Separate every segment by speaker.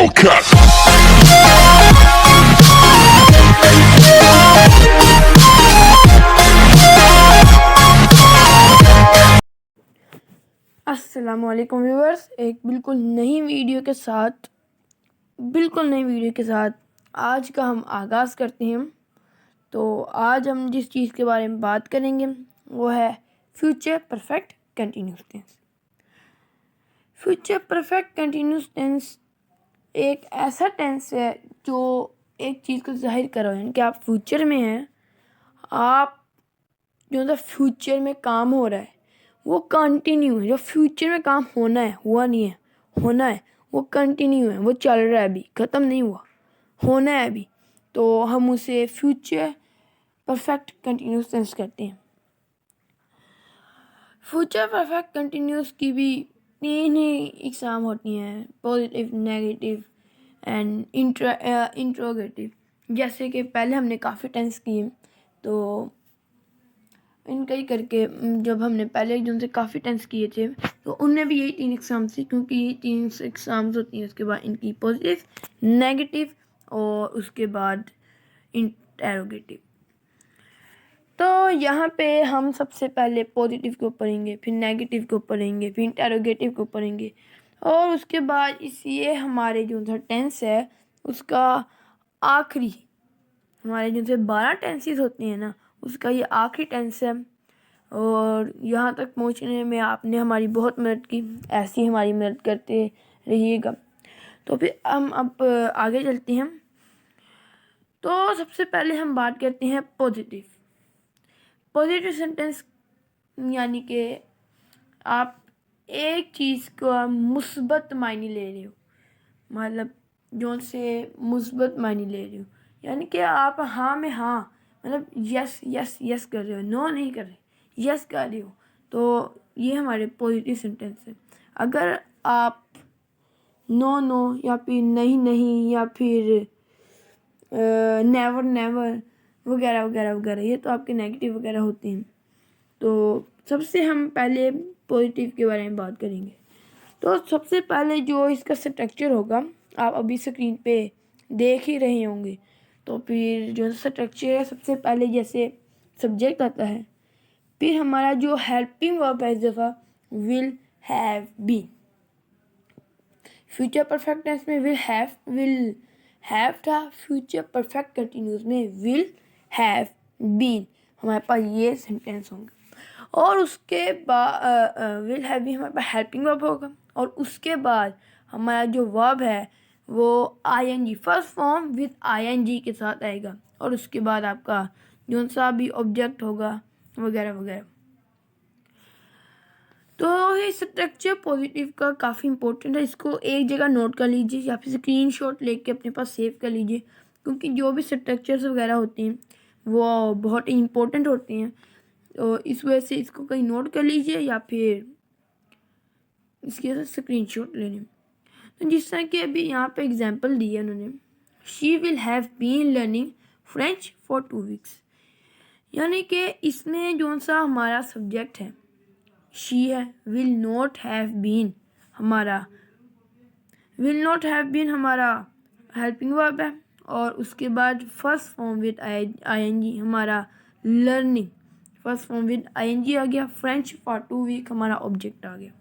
Speaker 1: Hellcat.
Speaker 2: अस्सलामुअलैकुम viewers, एक बिल्कुल नई वीडियो के साथ आज का हम आगाज़ करते हैं। तो आज हम जिस चीज़ के बारे में बात करेंगे वो है future perfect continuous tense. Future perfect continuous tense एक ऐसा टेंस है जो एक चीज़ को जाहिर कर रहा है, यानी कि आप फ्यूचर में हैं, आप जो है फ्यूचर में काम हो रहा है वो कंटिन्यू है। जो फ्यूचर में काम होना है, हुआ नहीं है, होना है, वो कंटिन्यू है, वो चल रहा है, अभी ख़त्म नहीं हुआ, होना है अभी। तो हम उसे फ्यूचर परफेक्ट कंटिन्यूस टेंस कहते हैं। फ्यूचर परफेक्ट कंटिन्यूस की भी 3 ही एग्ज़ाम होती हैं, पॉजिटिव, नेगेटिव एंड इंट्रोगेटिव। जैसे कि पहले हमने काफ़ी टेंस किए, तो इनका ही करके जब हमने पहले जो उनसे काफ़ी टेंस किए थे तो उनमें भी यही 3 एग्ज़ाम्स थी, क्योंकि ये 3 एग्ज़ाम्स होती हैं। उसके बाद इनकी पॉजिटिव, नेगेटिव और उसके बाद इंटेरोगेटिव। तो यहाँ पे हम सबसे पहले पॉजिटिव को पढ़ेंगे, फिर नेगेटिव को पढ़ेंगे, फिर इंटेरोगेटिव को पढ़ेंगे, और उसके बाद ये हमारे जो टेंस है उसका आखिरी, हमारे जो 12 टेंसेस होते हैं ना, उसका ये आखिरी टेंस है। और यहाँ तक पहुँचने में आपने हमारी बहुत मदद की, ऐसी हमारी मदद करते रहिएगा। तो फिर हम अब आगे चलते हैं। तो सबसे पहले हम बात करते हैं पॉजिटिव सेंटेंस, यानी कि आप एक चीज़ का मुस्बत मायने ले रहे हो, मतलब जो से मुस्बत मायने ले रहे हो, यानी कि आप हाँ में हाँ, मतलब यस यस यस कर रहे हो, नो नहीं कर रहे, यस कर रहे हो। तो ये हमारे पॉजिटिव सेंटेंस है। अगर आप नो नो या फिर नहीं नहीं या फिर नेवर नेवर वगैरह वगैरह वगैरह, ये तो आपके नेगेटिव वगैरह होते हैं। तो सबसे हम पहले पॉजिटिव के बारे में बात करेंगे। तो सबसे पहले जो इसका स्ट्रक्चर होगा आप अभी स्क्रीन पे देख ही रहे होंगे। तो फिर जो स्ट्रक्चर है, सबसे पहले जैसे सब्जेक्ट आता है, फिर हमारा जो हेल्पिंग वर्ब है, इस दफ़ा will have been. Future perfect tense में विल हैव था, फ्यूचर परफेक्ट कंटिन्यूस में विल हैव बीन। हमारे पास ये सेंटेंस होंगे, और उसके बाद विल हैव बीन हमारे पास हेल्पिंग वर्ब होगा, और उसके बाद हमारा जो वर्ब है वो ING, first form with ING के साथ आएगा, और उसके बाद आपका जो सा भी ऑब्जेक्ट होगा वगैरह वगैरह। तो ये स्ट्रक्चर पॉजिटिव का काफ़ी इंपॉर्टेंट है, इसको एक जगह नोट कर लीजिए या फिर स्क्रीनशॉट लेके अपने पास सेव कर लीजिए, क्योंकि जो भी स्ट्रक्चर्स वगैरह होते हैं वो बहुत ही इंपॉर्टेंट होते हैं। तो इस वजह से इसको कहीं नोट कर लीजिए या फिर इसके स्क्रीनशॉट ले लें। तो जिस तरह कि अभी यहाँ पे एग्जांपल दिया उन्होंने, she will have been learning French for 2 weeks, यानी कि इसमें जो सा हमारा सब्जेक्ट है शी है, विल नॉट हैव बीन हमारा हेल्पिंग वर्ब है, और उसके बाद फर्स्ट फॉर्म विद आईएनजी हमारा learning, first form with ING आ गया, फ्रेंच फॉर 2 वीक हमारा ऑब्जेक्ट आ गया।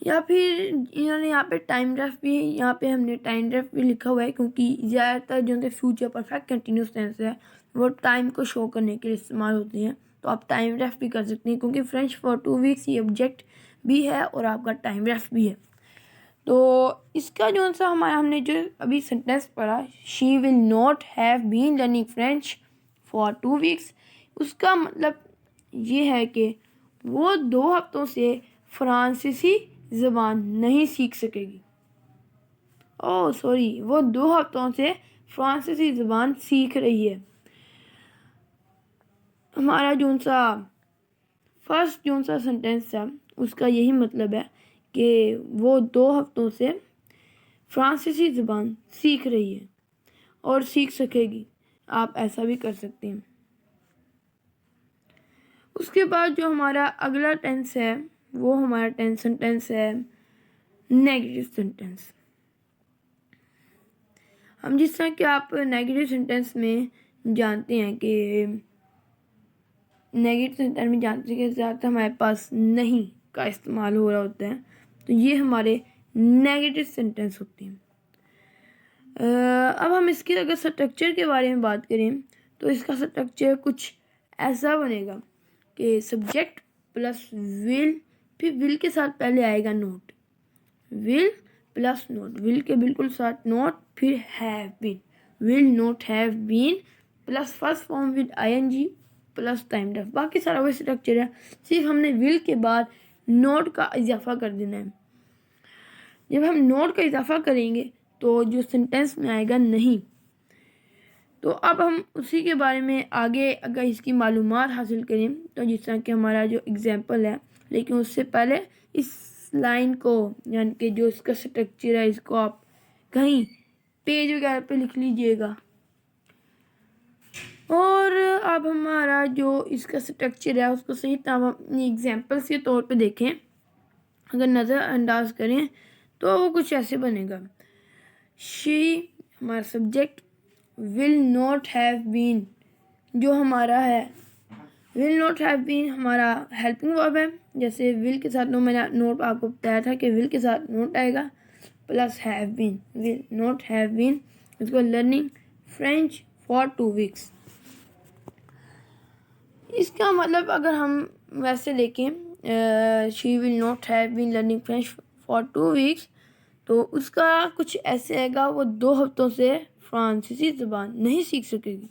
Speaker 2: या फिर इन्होंने यहाँ पे टाइम रेफ भी, यहाँ पे हमने टाइम रेफ भी लिखा हुआ है, क्योंकि ज़्यादातर जो फ्यूचर परफेक्ट कंटिन्यूस टेंस है वो टाइम को शो करने के लिए इस्तेमाल होती हैं। तो आप टाइम रेफ भी कर सकते हैं, क्योंकि फ्रेंच फॉर 2 वीक्स ये ऑब्जेक्ट भी है और आपका टाइम रेफ भी है। तो इसका जो सा हमने जो अभी सेंटेंस पढ़ा, she will not have been learning French for 2 weeks, उसका मतलब ये है कि वो 2 हफ्तों से फ्रांसीसी ज़बान नहीं सीख सकेगी। वो 2 हफ्तों से फ्रांसीसी ज़बान सीख रही है। हमारा जो सा फर्स्ट जो सा सेंटेंस था उसका यही मतलब है कि वो 2 हफ्तों से फ्रांसीसी ज़बान सीख रही है और सीख सकेगी। आप ऐसा भी कर सकते हैं। उसके बाद जो हमारा अगला टेंस है वो हमारा सेंटेंस है नेगेटिव सेंटेंस। हम जिस तरह कि आप नेगेटिव सेंटेंस में जानते हैं कि नेगेटिव सेंटेंस में जानते हैं कि ज़्यादातर हमारे पास नहीं का इस्तेमाल हो रहा होता है, तो ये हमारे नेगेटिव सेंटेंस होते हैं। अब हम इसके अगर स्ट्रक्चर के बारे में बात करें तो इसका स्ट्रक्चर कुछ ऐसा बनेगा कि सब्जेक्ट प्लस विल, फिर विल के साथ पहले आएगा not, will plus not, will के बिल्कुल साथ नोट, फिर have been, will not have been plus first form with ING plus time def. बाकी सारा वही स्ट्रक्चर है, सिर्फ हमने विल के बाद नोट का इजाफा कर देना है। जब हम नोट का इजाफा करेंगे तो जो सेंटेंस में आएगा नहीं। तो अब हम उसी के बारे में आगे अगर इसकी मालूमात हासिल करें तो जिस तरह कि हमारा जो एग्जांपल है, लेकिन उससे पहले इस लाइन को यानी कि जो इसका स्ट्रक्चर है इसको आप कहीं पेज वगैरह पे लिख लीजिएगा। और अब हमारा जो इसका स्ट्रक्चर है उसको सही तरह अपनी एग्जांपल्स के तौर पे देखें, अगर नज़रअंदाज करें तो वो कुछ ऐसे बनेगा। शी हमारा subject, will not have been जो हमारा है, विल नॉट हैव बीन हमारा हेल्पिंग वर्ब है। जैसे विल के साथ मैंने नोट आपको बताया था कि विल के साथ नोट आएगा plus have been, will not have been. इसको लर्निंग फ्रेंच फॉर 2 वीक्स। इसका मतलब अगर हम वैसे देखें she will not have been learning French for 2 weeks, तो उसका कुछ ऐसे आएगा, वो 2 हफ्तों से फ्रांसीसी ज़बान नहीं सीख सकेगी।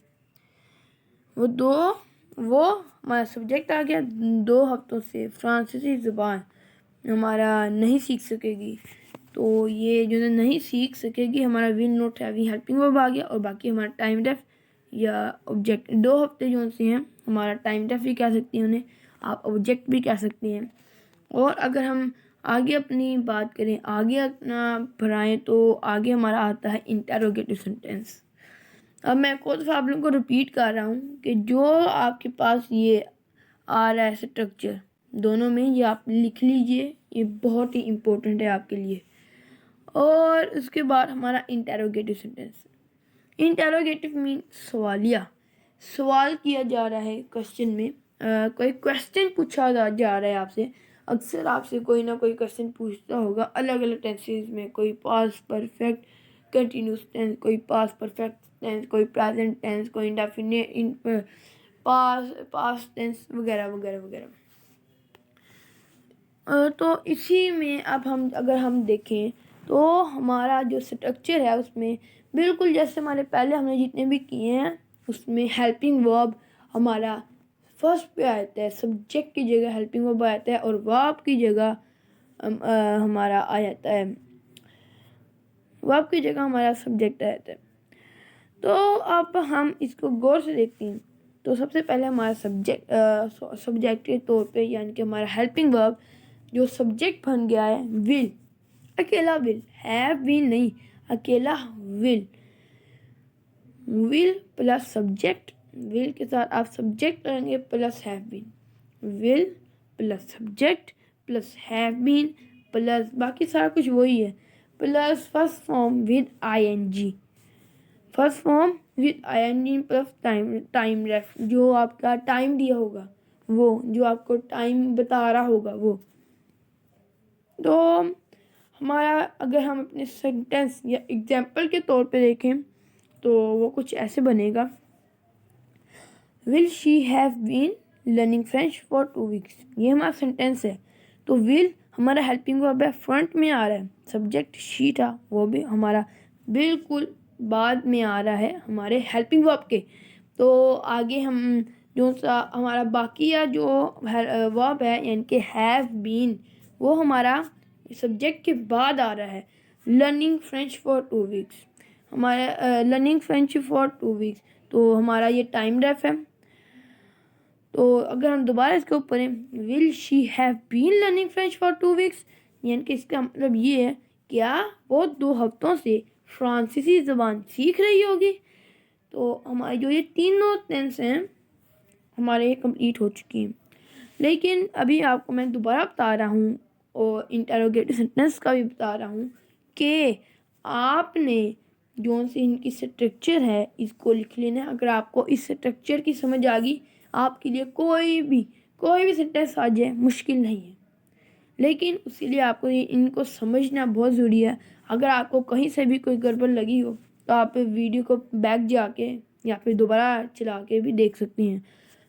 Speaker 2: वो हमारा सब्जेक्ट आ गया, 2 हफ्तों से फ्रांसीसी ज़बान हमारा नहीं सीख सकेगी। तो ये जो नहीं सीख सकेगी हमारा will not have helping verb आ गया, और बाकी हमारा टाइम डेफ या ऑब्जेक्ट। 2 हफ्ते जो से हैं हमारा टाइम डेफ भी कह सकती हैं उन्हें, आप ऑब्जेक्ट भी कह सकती हैं। और अगर हम आगे अपनी बात करें, आगे अपना बढ़ाएं, तो आगे हमारा आता है इंटरोगेटिव सेंटेंस। अब मैं खुद दफ़ा आप लोगों को रिपीट कर रहा हूँ कि जो आपके पास ये आ रहा है स्ट्रक्चर दोनों में, ये आप लिख लीजिए, ये बहुत ही इम्पोर्टेंट है आपके लिए। और उसके बाद हमारा इंटरोगेटिव सेंटेंस। इंटरोगेटिव मीन सवालिया, सवाल किया जा रहा है क्वेश्चन में, कोई क्वेश्चन पूछा जा रहा है आपसे। अक्सर आपसे कोई ना कोई क्वेश्चन पूछता होगा अलग अलग टेंसेस में, कोई पास्ट परफेक्ट कंटिन्यूस टेंस, कोई पास्ट परफेक्ट टेंस, कोई प्रेजेंट टेंस, कोई इंडेफिनिट पास्ट टेंस वगैरह वगैरह वगैरह। तो इसी में अब हम अगर हम देखें तो हमारा जो स्ट्रक्चर है उसमें बिल्कुल जैसे हमारे पहले हमने जितने भी किए हैं उसमें हेल्पिंग वर्ब हमारा फर्स्ट पे आता है, सब्जेक्ट की जगह हेल्पिंग वर्ब आता है, और वर्ब की जगह हमारा आ जाता है, वर्ब की जगह हमारा सब्जेक्ट आ जाता है। तो अब हम इसको गौर से देखते हैं तो सबसे पहले हमारा सब्जेक्ट के तौर पे यानी कि हमारा हेल्पिंग वर्ब जो सब्जेक्ट बन गया है विल, अकेला विल, हैव बीन नहीं, अकेला will, will plus subject, will के साथ आप सब्जेक्ट करेंगे plus have been, will plus subject plus have been plus बाकी सारा कुछ वही है, plus first form with ING, first form with ING plus time ref, जो आपका टाइम दिया होगा वो, जो आपको टाइम बता रहा होगा वो। तो हमारा अगर हम अपने सेंटेंस या एग्जाम्पल के तौर पे देखें तो वो कुछ ऐसे बनेगा। Will she have been learning French for 2 weeks, ये हमारा सेंटेंस है। तो विल हमारा हेल्पिंग वर्ब है, फ्रंट में आ रहा है, सब्जेक्ट शी था वो भी हमारा बिल्कुल बाद में आ रहा है हमारे हेल्पिंग वर्ब के। तो आगे हम जो सा हमारा बाकी या जो वर्ब है यानी कि हैव बीन वो हमारा सब्जेक्ट के बाद आ रहा है। लर्निंग फ्रेंच फॉर 2 वीक्स, हमारा लर्निंग फ्रेंच फॉर 2 वीक्स, तो हमारा ये टाइम रेफ है। तो अगर हम दोबारा इसके ऊपर हैं, will she have been learning French for 2 weeks, यानी कि इसका मतलब ये है क्या वो 2 हफ्तों से फ्रांसीसी ज़बान सीख रही होगी। तो हमारे जो ये तीनों टेंस हैं हमारे कंप्लीट हो चुकी हैं। लेकिन अभी आपको मैं दोबारा बता रहा हूँ और इंटरोगेटिव सेंटेंस का भी बता रहा हूँ कि आपने जो सी इनकी स्ट्रक्चर है इसको लिख लेना है। अगर आपको इस स्ट्रक्चर की समझ आ गई, आपके लिए कोई भी सेंटेंस आ जाए मुश्किल नहीं है। लेकिन उसके लिए आपको इनको समझना बहुत ज़रूरी है। अगर आपको कहीं से भी कोई गड़बड़ लगी हो तो आप वीडियो को बैक जाके या फिर दोबारा चला के भी देख सकती हैं।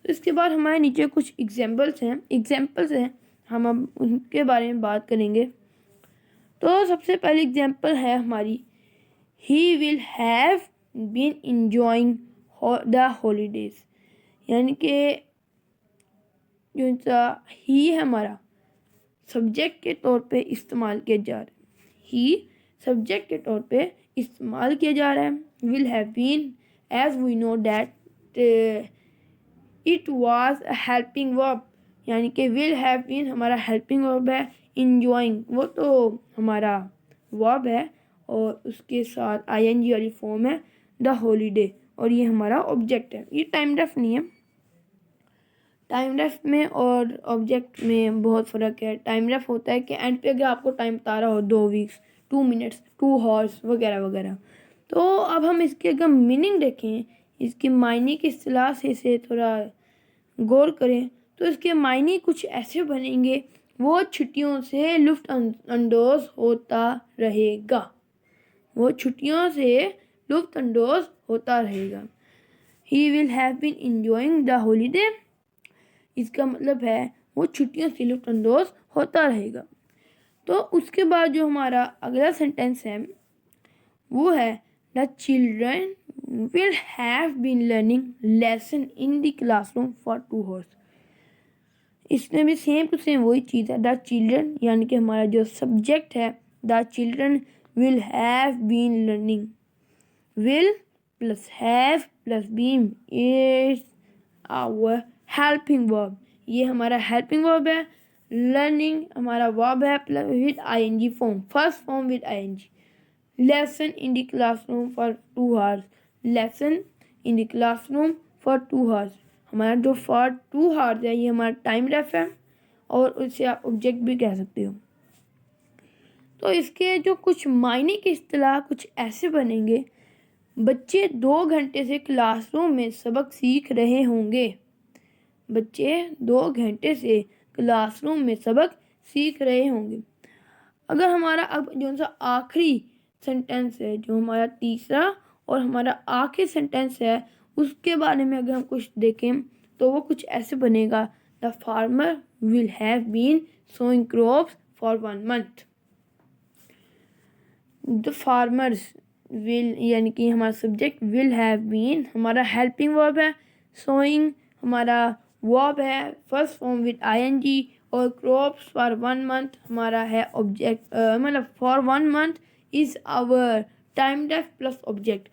Speaker 2: तो इसके बाद हमारे नीचे कुछ एग्जाम्पल्स हैं, हम अब उनके बारे में बात करेंगे। तो सबसे पहली एग्जाम्पल है हमारी, he will have been enjoying the holidays, यानी कि जो सा ही है हमारा सब्जेक्ट के तौर पे इस्तेमाल किया जा रहा है। ही सब्जेक्ट के तौर पे इस्तेमाल किया जा रहा है। Will have been, as we know that it was a helping verb, यानी कि विल हैव बीन हमारा हेल्पिंग वर्ब है। इंजॉइंग वो तो हमारा वर्ब है और उसके साथ आईएनजी वाली फॉर्म है द हॉलीडे, और ये हमारा ऑब्जेक्ट है। ये टाइम रेफ नहीं है। टाइम रेफ में और ऑब्जेक्ट में बहुत फ़र्क है। टाइम रेफ होता है कि एंड पे अगर आपको टाइम बता रहा हो 2 वीक्स, 2 मिनट्स, 2 हॉर्स वगैरह वगैरह। तो अब हम इसके अगर मीनिंग देखें, इसके मायने की इस्तिलाह से इसे थोड़ा गौर करें तो इसके मायने कुछ ऐसे बनेंगे, वो छुट्टियों से लुफ्त अंदोज़ होता रहेगा। वो छुट्टियों से लुफ्त अंदोज़ होता रहेगा। He will have been enjoying the holiday, इसका मतलब है वो छुट्टियों से लुत्फ़ अंदोज़ होता रहेगा। तो उसके बाद जो हमारा अगला सेंटेंस है वो है the children will have been learning lesson in the classroom for 2 hours। इसमें भी सेम टू सेम वही चीज़ है। द चिल्ड्रन यानी कि हमारा जो सब्जेक्ट है, the children will have been learning, will plus have plus been is our helping verb, ये हमारा हेल्पिंग वर्ब है। लर्निंग हमारा वर्ब है plus with ING form, first form with ING. Lesson in the classroom for 2 hours, lesson in the classroom for 2 hours, हमारा जो for 2 hours है ये हमारा टाइम रेफ है और उसे आप ऑब्जेक्ट भी कह सकते हो। तो इसके जो कुछ मायने की इस्तिलाह कुछ ऐसे बनेंगे, बच्चे 2 घंटे से क्लासरूम में सबक सीख रहे होंगे। बच्चे 2 घंटे से क्लासरूम में सबक सीख रहे होंगे। अगर हमारा अब जो सा आखिरी सेंटेंस है, जो हमारा तीसरा और हमारा आखिरी सेंटेंस है, उसके बारे में अगर हम कुछ देखें तो वो कुछ ऐसे बनेगा, the farmer will have been sowing crops for 1 month। The farmers will यानी कि हमारा सब्जेक्ट विल हैव बीन हमारा हेल्पिंग वर्ब है। सोइंग हमारा वर्ब है फर्स्ट फॉर्म विद आईएनजी, और क्रॉप्स फॉर 1 month हमारा है ऑब्जेक्ट, मतलब for 1 month is our time ref plus object.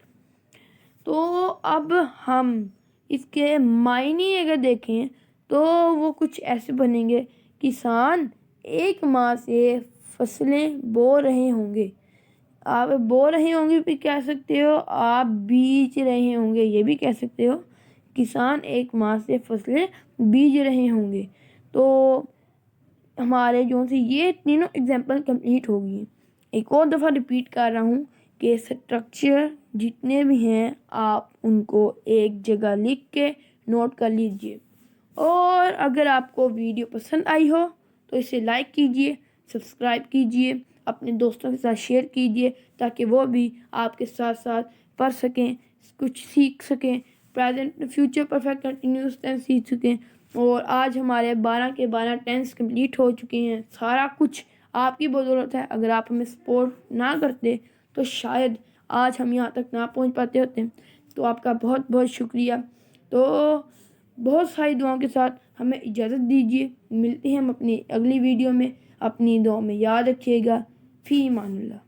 Speaker 2: तो अब हम इसके मायने अगर देखें तो वो कुछ ऐसे बनेंगे, किसान 1 माह से फसलें बो रहे होंगे। आप बो रहे होंगे भी कह सकते हो, आप बीज रहे होंगे ये भी कह सकते हो। किसान 1 माह से फसलें बीज रहे होंगे। तो हमारे जो से ये तीनों एग्जाम्पल कंप्लीट होगी। एक और दफ़ा रिपीट कर रहा हूँ कि स्ट्रक्चर जितने भी हैं आप उनको एक जगह लिख के नोट कर लीजिए। और अगर आपको वीडियो पसंद आई हो तो इसे लाइक कीजिए, सब्सक्राइब कीजिए, अपने दोस्तों के साथ शेयर कीजिए ताकि वो भी आपके साथ साथ पढ़ सकें, कुछ सीख सकें, present future perfect continuous tense सीख सकें। और आज हमारे 12 के 12 टेंस कंप्लीट हो चुके हैं। सारा कुछ आपकी बदौलत है। अगर आप हमें सपोर्ट ना करते तो शायद आज हम यहाँ तक ना पहुँच पाते होते। तो आपका बहुत बहुत शुक्रिया। तो बहुत सारी दुआओं के साथ हमें इजाज़त दीजिए। मिलते हैं हम अपनी अगली वीडियो में। अपनी दुआ में याद रखिएगा। फ़ी अमानिल्लाह।